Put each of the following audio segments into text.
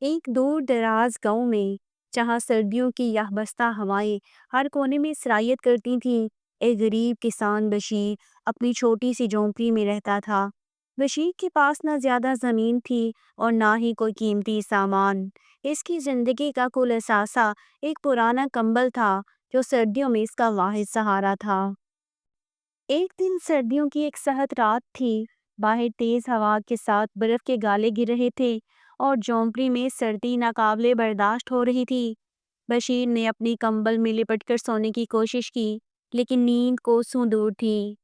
ایک دور دراز گاؤں میں جہاں سردیوں کی یخبستہ ہوائیں ہر کونے میں سرایت کرتی تھیں، ایک غریب کسان بشیر اپنی چھوٹی سی جھونپڑی میں رہتا تھا۔ بشیر کے پاس نہ زیادہ زمین تھی اور نہ ہی کوئی قیمتی سامان۔ اس کی زندگی کا کل اثاثہ ایک پرانا کمبل تھا جو سردیوں میں اس کا واحد سہارا تھا۔ ایک دن سردیوں کی ایک سخت رات تھی۔ باہر تیز ہوا کے ساتھ برف کے گالے گر رہے تھے اور جھونپڑی میں سردی ناقابل برداشت ہو رہی تھی۔ بشیر نے اپنی کمبل میں لپٹ کر سونے کی کوشش کی، لیکن نیند کوسوں دور تھی۔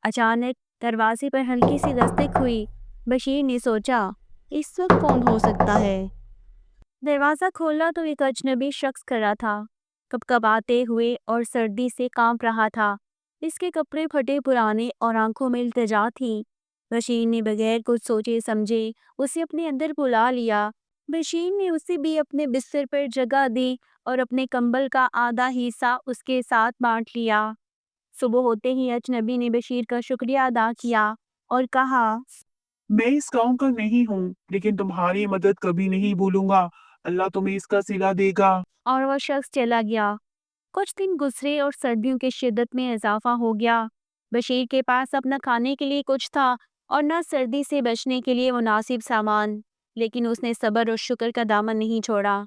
اچانک دروازے پر ہلکی سی دستک ہوئی۔ بشیر نے سوچا، اس وقت کون ہو سکتا ہے؟ دروازہ کھولا تو ایک اجنبی شخص کھڑا تھا، کپکپاتے ہوئے اور سردی سے کانپ رہا تھا۔ اس کے کپڑے پھٹے پرانے اور آنکھوں میں التجا تھی۔ بشیر نے بغیر کچھ سوچے سمجھے اسے اپنے اندر بلا لیا۔ بشیر نے اسے بھی اپنے بستر پر جگہ دی اور اپنے کمبل کا آدھا حصہ اس کے ساتھ بانٹ لیا۔ صبح ہوتے ہی اجنبی نے بشیر کا شکریہ ادا کیا اور کہا، میں اس گاؤں کا نہیں ہوں، لیکن تمہاری مدد کبھی نہیں بھولوں گا۔ اللہ تمہیں اس کا صلہ دے گا۔ اور وہ شخص چلا گیا۔ کچھ دن گزرے اور سردیوں کی شدت میں اضافہ ہو گیا۔ بشیر کے پاس اپنا کھانے کے لیے کچھ تھا اور نہ سردی سے بچنے کے لیے مناسب سامان، لیکن اس نے صبر اور شکر کا دامن نہیں چھوڑا۔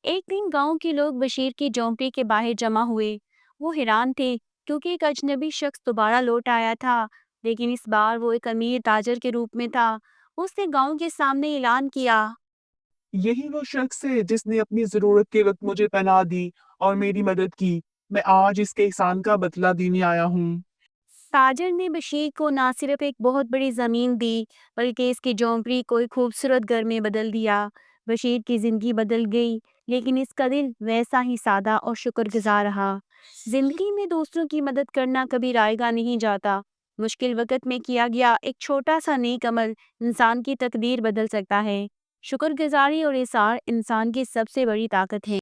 ایک دن گاؤں کے لوگ بشیر کی جھونپڑی کے باہر جمع ہوئے۔ وہ حیران تھے کیونکہ ایک اجنبی شخص دوبارہ لوٹ آیا تھا، لیکن اس بار وہ ایک امیر تاجر کے روپ میں تھا۔ اس نے گاؤں کے سامنے اعلان کیا، یہی وہ شخص ہے جس نے اپنی ضرورت کے وقت مجھے پناہ دی اور میری مدد کی۔ میں آج اس کے احسان کا بدلہ دینے آیا ہوں۔ تاجر نے بشیر کو نہ صرف ایک بہت بڑی زمین دی بلکہ اس کی جھونپڑی کو ایک خوبصورت گھر میں بدل دیا۔ بشیر کی زندگی بدل گئی، لیکن اس کا دل ویسا ہی سادہ اور شکر گزار رہا۔ زندگی میں دوسروں کی مدد کرنا کبھی رائیگاں نہیں جاتا۔ مشکل وقت میں کیا گیا ایک چھوٹا سا نیک عمل انسان کی تقدیر بدل سکتا ہے۔ شکر گزاری اور احسان انسان کی سب سے بڑی طاقت ہے۔